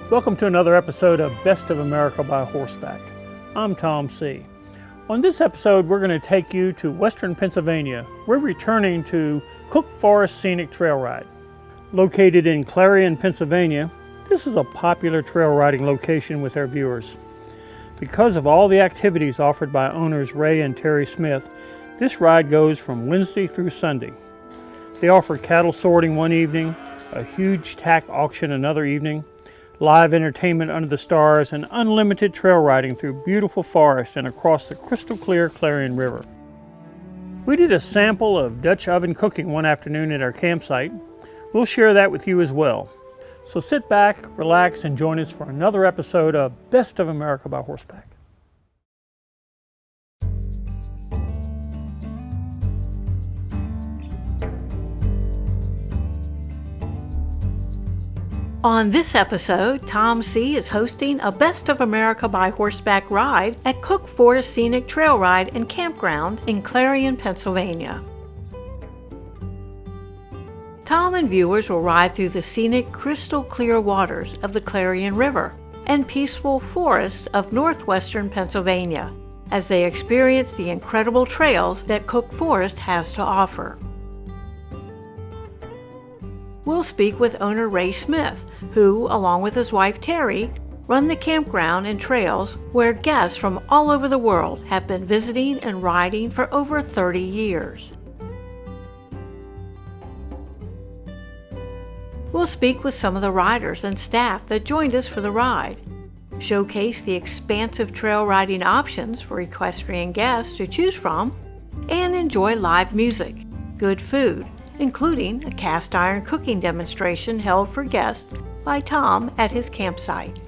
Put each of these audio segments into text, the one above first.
Welcome to another episode of Best of America by Horseback. I'm Tom C. On this episode, we're going to take you to western Pennsylvania. We're returning to Cook Forest Scenic Trail Ride. Located in Clarion, Pennsylvania, this is a popular trail riding location with our viewers. Because of all the activities offered by owners Ray and Terry Smith, this ride goes from Wednesday through Sunday. They offer cattle sorting one evening, a huge tack auction another evening, live entertainment under the stars, and unlimited trail riding through beautiful forest and across the crystal clear Clarion River. We did a sample of Dutch oven cooking one afternoon at our campsite. We'll share that with you as well. So sit back, relax, and join us for another episode of Best of America by Horseback. On this episode, Tom C. is hosting a Best of America by Horseback ride at Cook Forest Scenic Trail Ride and Campground in Clarion, Pennsylvania. Tom and viewers will ride through the scenic, crystal clear waters of the Clarion River and peaceful forests of northwestern Pennsylvania as they experience the incredible trails that Cook Forest has to offer. We'll speak with owner Ray Smith, who, along with his wife Terry, run the campground and trails where guests from all over the world have been visiting and riding for over 30 years. We'll speak with some of the riders and staff that joined us for the ride, showcase the expansive trail riding options for equestrian guests to choose from, and enjoy live music, good food, including a cast iron cooking demonstration held for guests by Tom at his campsite.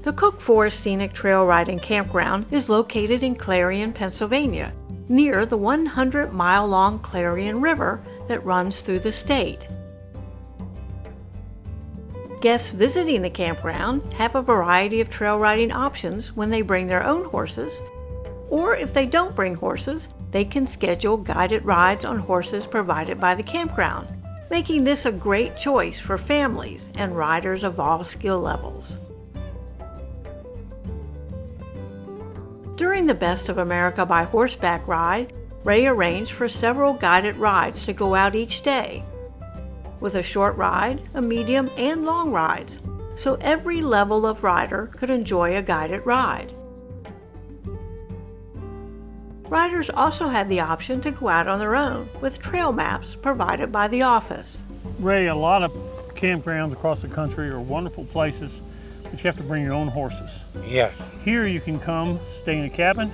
The Cook Forest Scenic Trail Ride and Campground is located in Clarion, Pennsylvania, near the 100-mile-long Clarion River that runs through the state. Guests visiting the campground have a variety of trail riding options when they bring their own horses, or if they don't bring horses, they can schedule guided rides on horses provided by the campground, making this a great choice for families and riders of all skill levels. During the Best of America by Horseback ride, Ray arranged for several guided rides to go out each day, with a short ride, a medium, and long rides, so every level of rider could enjoy a guided ride. Riders also had the option to go out on their own with trail maps provided by the office. Ray, a lot of campgrounds across the country are wonderful places, but you have to bring your own horses. Yes. Here you can come, stay in a cabin,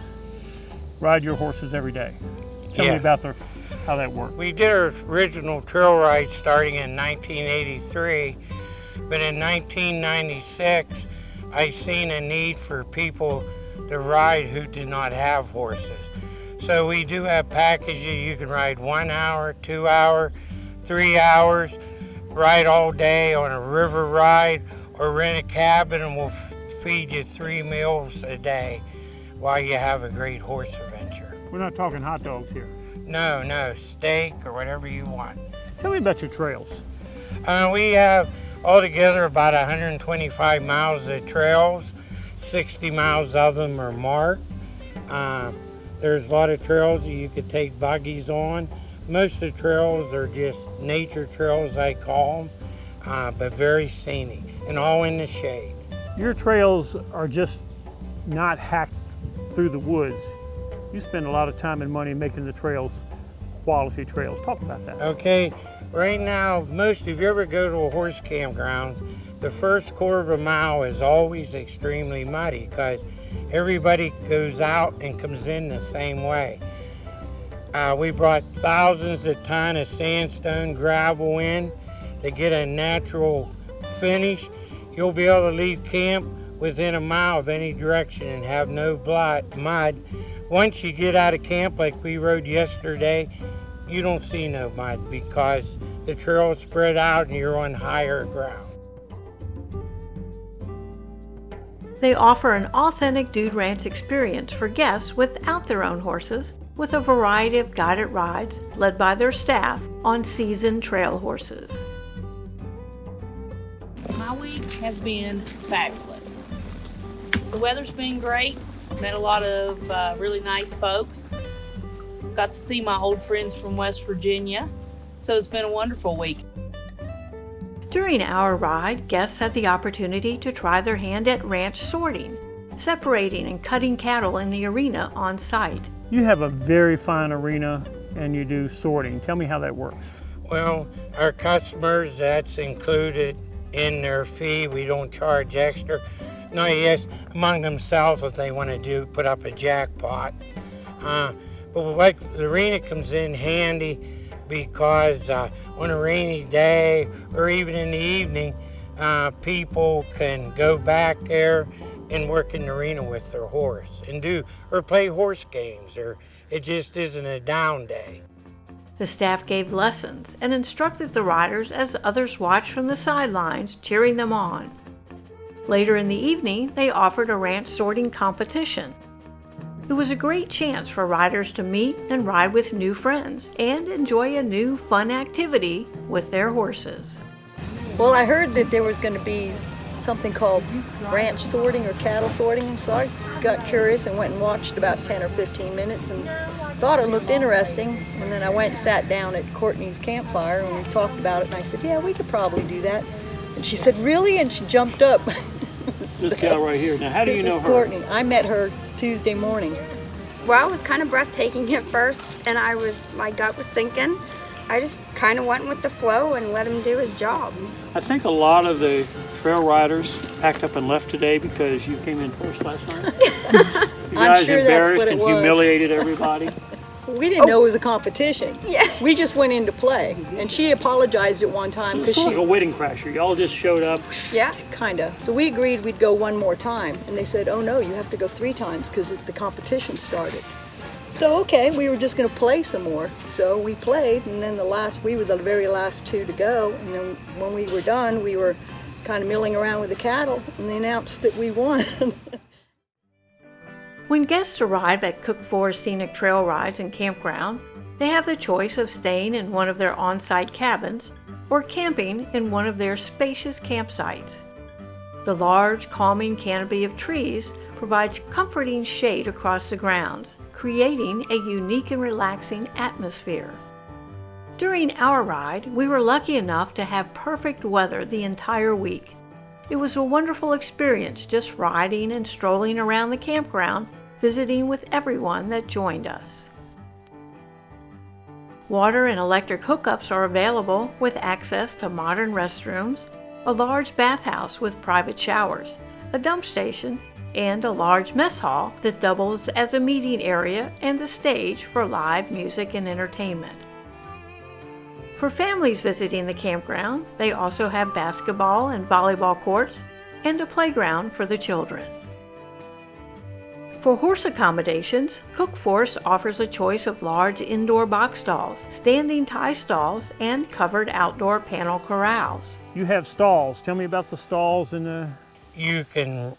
ride your horses every day. Tell me about how that worked. We did our original trail ride starting in 1983, but in 1996, I seen a need for people to ride who did not have horses. So we do have packages. You can ride 1 hour, 2 hour, 3 hours, ride all day on a river ride, or rent a cabin and we'll feed you 3 meals a day while you have a great horse adventure. We're not talking hot dogs here. No, steak or whatever you want. Tell me about your trails. We have altogether about 125 miles of trails. 60 miles of them are marked. There's a lot of trails that you could take buggies on. Most of the trails are just nature trails, I call them, but very scenic and all in the shade. Your trails are just not hacked through the woods. You spend a lot of time and money making the trails quality trails. Talk about that. Okay, right now, if you ever go to a horse campground, the first quarter of a mile is always extremely muddy because everybody goes out and comes in the same way. We brought thousands of tons of sandstone gravel in to get a natural finish. You'll be able to leave camp within a mile of any direction and have no mud. Once you get out of camp, like we rode yesterday, you don't see no mud because the trail is spread out and you're on higher ground. They offer an authentic dude ranch experience for guests without their own horses, with a variety of guided rides led by their staff on seasoned trail horses. My week has been fabulous. The weather's been great. Met a lot of really nice folks. Got to see my old friends from West Virginia. So it's been a wonderful week. During our ride, guests had the opportunity to try their hand at ranch sorting, separating and cutting cattle in the arena on site. You have a very fine arena and you do sorting. Tell me how that works. Well, our customers, that's included in their fee. We don't charge extra. No, yes, among themselves if they want to put up a jackpot. But what the arena comes in handy because on a rainy day or even in the evening, people can go back there and work in the arena with their horse and or play horse games, or it just isn't a down day. The staff gave lessons and instructed the riders as others watched from the sidelines, cheering them on. Later in the evening, they offered a ranch sorting competition. It was a great chance for riders to meet and ride with new friends and enjoy a new fun activity with their horses. Well, I heard that there was going to be something called ranch sorting or cattle sorting, so I got curious and went and watched about 10 or 15 minutes and thought it looked interesting. And then I went and sat down at Courtney's campfire and we talked about it, and I said, yeah, we could probably do that. And she said, really? And she jumped up. This gal right here. Now, how do you know her? Courtney. I met her Tuesday morning. Well, it was kind of breathtaking at first, and my gut was sinking. I just kind of went with the flow and let him do his job. I think a lot of the trail riders packed up and left today because you came in first last night. You I'm guys sure that's embarrassed what it and was. humiliated everybody. We didn't know it was a competition. Yeah. We just went in to play, and she apologized at one time It's like a wedding crasher. Y'all just showed up. Yeah. Kinda. So we agreed we'd go one more time, and they said, oh no, you have to go 3 times because the competition started. So okay, we were just going to play some more. So we played, and then we were the very last 2 to go. And then when we were done, we were kind of milling around with the cattle, and they announced that we won. When guests arrive at Cook Forest Scenic Trail Rides and Campground, they have the choice of staying in one of their on-site cabins or camping in one of their spacious campsites. The large, calming canopy of trees provides comforting shade across the grounds, creating a unique and relaxing atmosphere. During our ride, we were lucky enough to have perfect weather the entire week. It was a wonderful experience just riding and strolling around the campground, visiting with everyone that joined us. Water and electric hookups are available with access to modern restrooms, a large bathhouse with private showers, a dump station, and a large mess hall that doubles as a meeting area and a stage for live music and entertainment. For families visiting the campground, they also have basketball and volleyball courts and a playground for the children. For horse accommodations, Cook Forest offers a choice of large indoor box stalls, standing tie stalls, and covered outdoor panel corrals. You have stalls. Tell me about the stalls and the... You can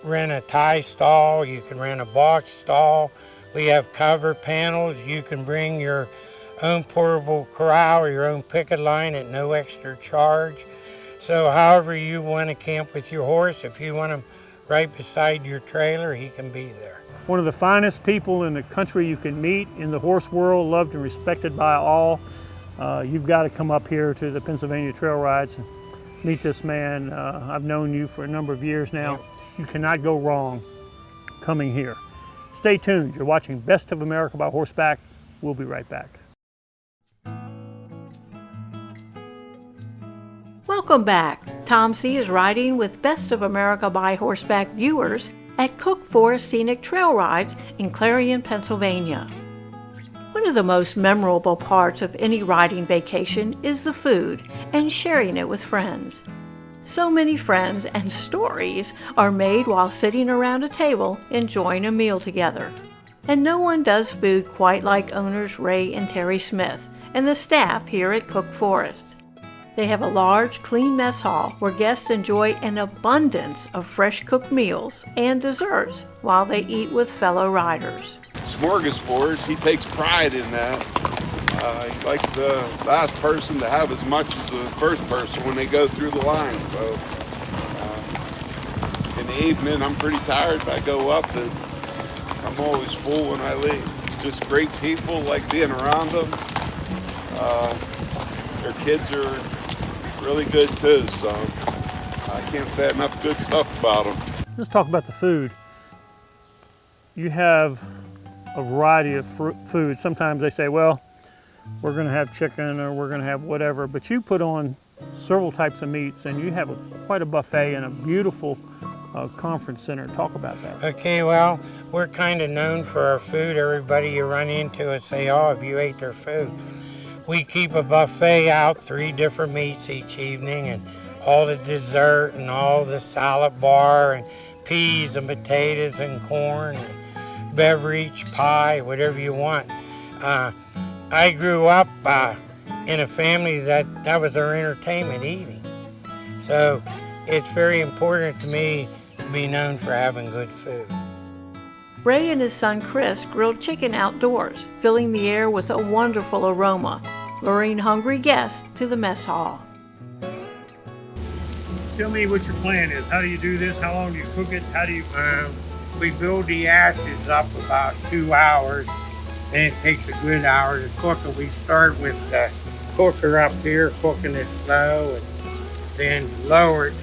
rent a tie stall, you can rent a box stall. We have cover panels. You can bring your own portable corral or your own picket line at no extra charge. So however you want to camp with your horse, if you want him right beside your trailer, he can be there. One of the finest people in the country you can meet in the horse world, loved and respected by all. You've got to come up here to the Pennsylvania Trail Rides and meet this man. I've known you for a number of years now. You cannot go wrong coming here. Stay tuned. You're watching Best of America by Horseback. We'll be right back. Welcome back. Tom C. is riding with Best of America by Horseback viewers at Cook Forest Scenic Trail Rides in Clarion, Pennsylvania. One of the most memorable parts of any riding vacation is the food and sharing it with friends. So many friends and stories are made while sitting around a table enjoying a meal together. And no one does food quite like owners Ray and Terry Smith and the staff here at Cook Forest. They have a large, clean mess hall where guests enjoy an abundance of fresh cooked meals and desserts while they eat with fellow riders. Smorgasbord, he takes pride in that. He likes the last person to have as much as the first person when they go through the line. So the evening, I'm pretty tired, but I go up and I'm always full when I leave. Just great people, like being around them. Their kids are really good too, so I can't say enough good stuff about them. Let's talk about the food. You have a variety of food. Sometimes they say, well, we're going to have chicken or we're going to have whatever, but you put on several types of meats and you have quite a buffet in a beautiful conference center. Talk about that. Okay, well, we're kind of known for our food. Everybody you run into will say, oh, have you ate their food? We keep a buffet out, 3 different meats each evening, and all the dessert and all the salad bar and peas and potatoes and corn and beverage, pie, whatever you want. I grew up in a family that was our entertainment, eating. So it's very important to me to be known for having good food. Ray and his son Chris grilled chicken outdoors, filling the air with a wonderful aroma, luring hungry guests to the mess hall. Tell me what your plan is. How do you do this? How long do you cook it? How do you... We build the ashes up about 2 hours, then it takes a good hour to cook it. We start with the cooker up here, cooking it slow, and then lower it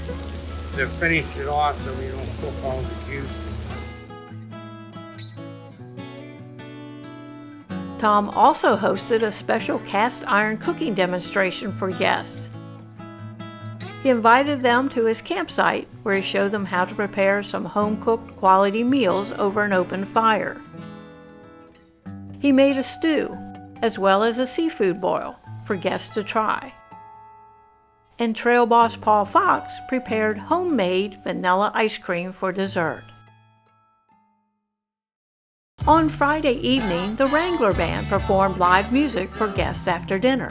to finish it off so we don't cook all the juice. Tom also hosted a special cast iron cooking demonstration for guests. He invited them to his campsite where he showed them how to prepare some home-cooked quality meals over an open fire. He made a stew, as well as a seafood boil for guests to try. And Trail Boss Paul Fox prepared homemade vanilla ice cream for dessert. On Friday evening, the Wrangler Band performed live music for guests after dinner.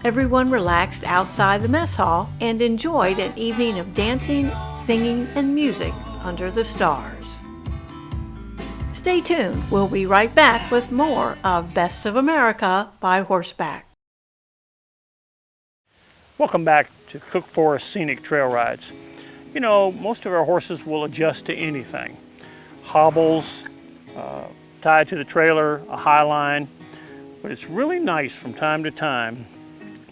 Everyone relaxed outside the mess hall and enjoyed an evening of dancing, singing, and music under the stars. Stay tuned. We'll be right back with more of Best of America by Horseback. Welcome back to Cook Forest Scenic Trail Rides. You know, most of our horses will adjust to anything. Hobbles, tied to the trailer, a high line, but it's really nice from time to time,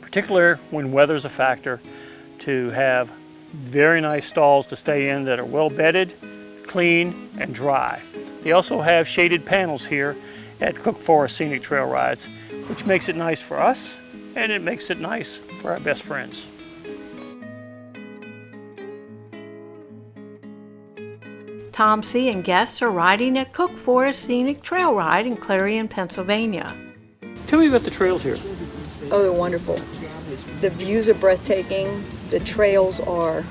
particularly when weather's a factor, to have very nice stalls to stay in that are well bedded, clean, and dry. They also have shaded panels here at Cook Forest Scenic Trail Rides, which makes it nice for us and it makes it nice for our best friends. Tom C. and guests are riding at Cook Forest Scenic Trail Ride in Clarion, Pennsylvania. Tell me about the trails here. Oh, they're wonderful. The views are breathtaking. The trails are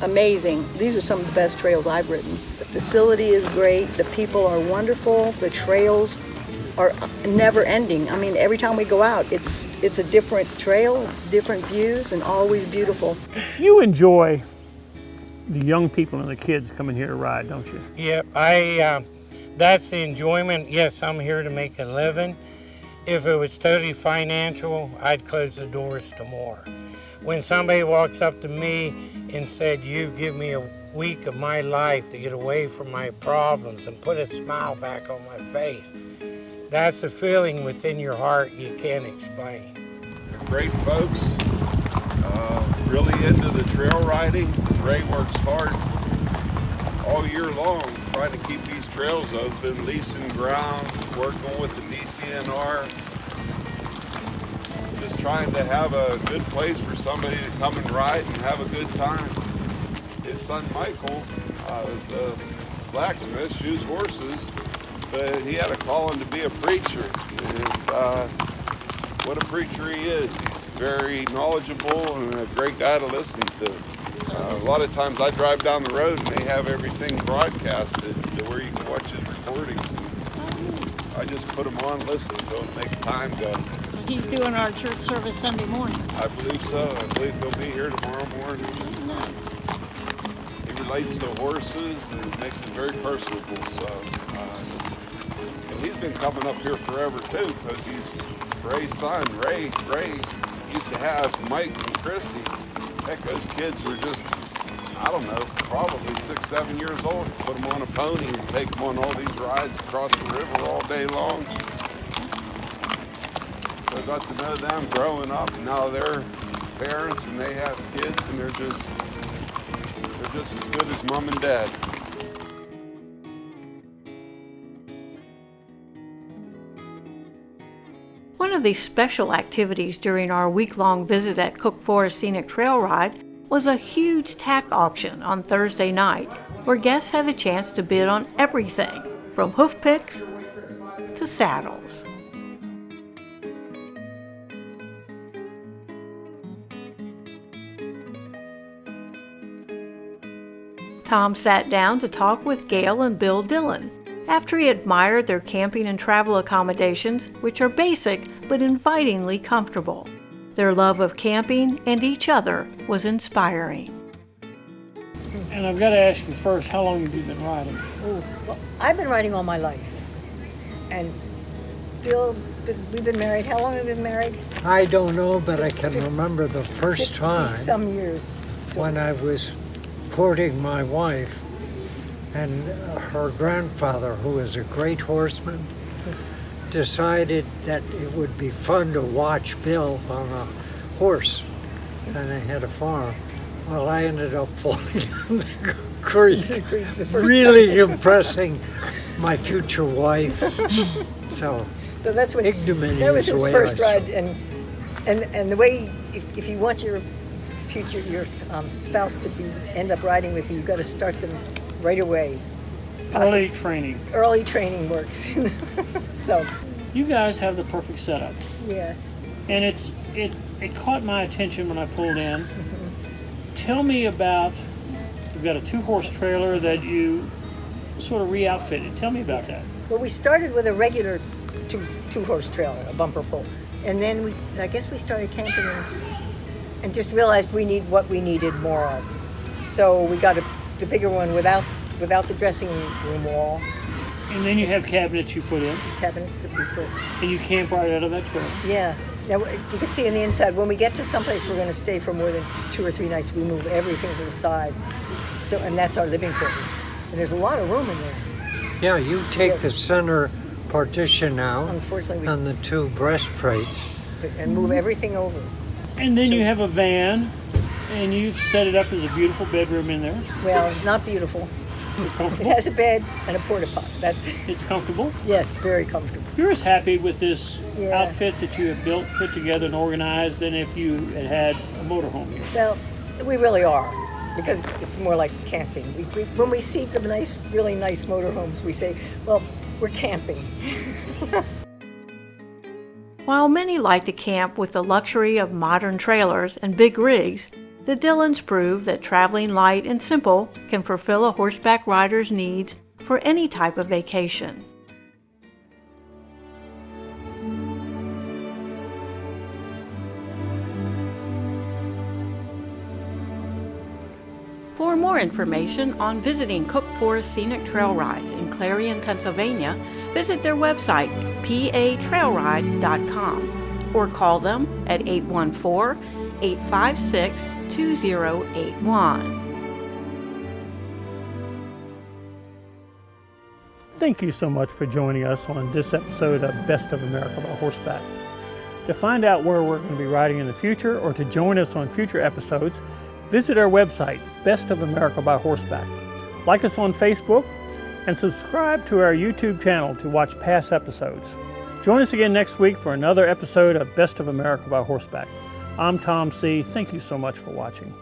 amazing. These are some of the best trails I've ridden. The facility is great. The people are wonderful. The trails are never ending. I mean, every time we go out, it's a different trail, different views, and always beautiful. You enjoy the young people and the kids coming here to ride, don't you? Yep, that's the enjoyment. Yes, I'm here to make a living. If it was totally financial, I'd close the doors to more. When somebody walks up to me and said, you give me a week of my life to get away from my problems and put a smile back on my face, that's a feeling within your heart you can't explain. They're great folks, really into the trail riding. Ray works hard all year long trying to keep these trails open, leasing ground, working with the DCNR, just trying to have a good place for somebody to come and ride and have a good time. His son Michael is a blacksmith, shoes horses, but he had a calling to be a preacher, and what a preacher he is. He's very knowledgeable and a great guy to listen to. A lot of times I drive down the road and they have everything broadcasted to where you can watch his recordings. And I just put them on, listen to them, make time go. He's doing our church service Sunday morning. I believe so. I believe he'll be here tomorrow morning. He relates to horses and makes it very personable. So, and he's been coming up here forever too, because he's Ray's son. Ray used to have Mike and Chrissy. Heck, those kids were just I don't know, probably 6, 7 years old. Put them on a pony and take them on all these rides across the river all day long. So I got to know them growing up. Now they're parents and they have kids, and they're just as good as mom and dad. One of the special activities during our week-long visit at Cook Forest Scenic Trail Ride was a huge tack auction on Thursday night, where guests had the chance to bid on everything from hoof picks to saddles. Tom sat down to talk with Gail and Bill Dillon after he admired their camping and travel accommodations, which are basic but invitingly comfortable. Their love of camping and each other was inspiring. And I've got to ask you first, how long have you been riding? Well, I've been riding all my life. And Bill, we've been married. How long have we been married? I don't know, but I can remember the first time some years. when I was courting my wife, and her grandfather, who was a great horseman, decided that it would be fun to watch Bill on a horse, and they had a farm. Well, I ended up falling down the creek, really impressing my future wife. So that's what ignominy that was is his the way first I ride, and the way if you want your future spouse to end up riding with you, you've got to start them right away. Early training. Early training works. So You guys have the perfect setup. yeah. And it caught my attention when I pulled in. Tell me about, you've got a 2-horse trailer that you sort of re-outfitted. Tell me about that. Well, we started with a regular two-horse trailer, a bumper pull, and then I guess we started camping and just realized we needed more of. So we got the bigger one without the dressing room wall. And then you have cabinets you put in. Cabinets that we put. And you camp right out of that trailer. Yeah. Now you can see on the inside, when we get to someplace we're going to stay for more than 2 or 3 nights, we move everything to the side. So, and that's our living quarters. And there's a lot of room in there. Yeah, you take the center partition out, Unfortunately, and the 2 breastplates, and move everything over. And then you have a van, and you've set it up as a beautiful bedroom in there. Well, not beautiful. It's It comfortable. has a bed and a porta pot. It's comfortable. Yes, very comfortable. You're as happy with this Yeah. outfit that you have built, put together, and organized than if you had a motorhome here. Well, we really are, because it's more like camping. When we see the really nice motorhomes, we say, well, we're camping. While many like to camp with the luxury of modern trailers and big rigs, the Dillons prove that traveling light and simple can fulfill a horseback rider's needs for any type of vacation. For more information on visiting Cook Forest Scenic Trail Rides in Clarion, Pennsylvania, visit their website, patrailride.com, or call them at 814-856-2081. Thank you so much for joining us on this episode of Best of America by Horseback. To find out where we're going to be riding in the future or to join us on future episodes, visit our website, Best of America by Horseback. Like us on Facebook and subscribe to our YouTube channel to watch past episodes. Join us again next week for another episode of Best of America by Horseback. I'm Tom C. Thank you so much for watching.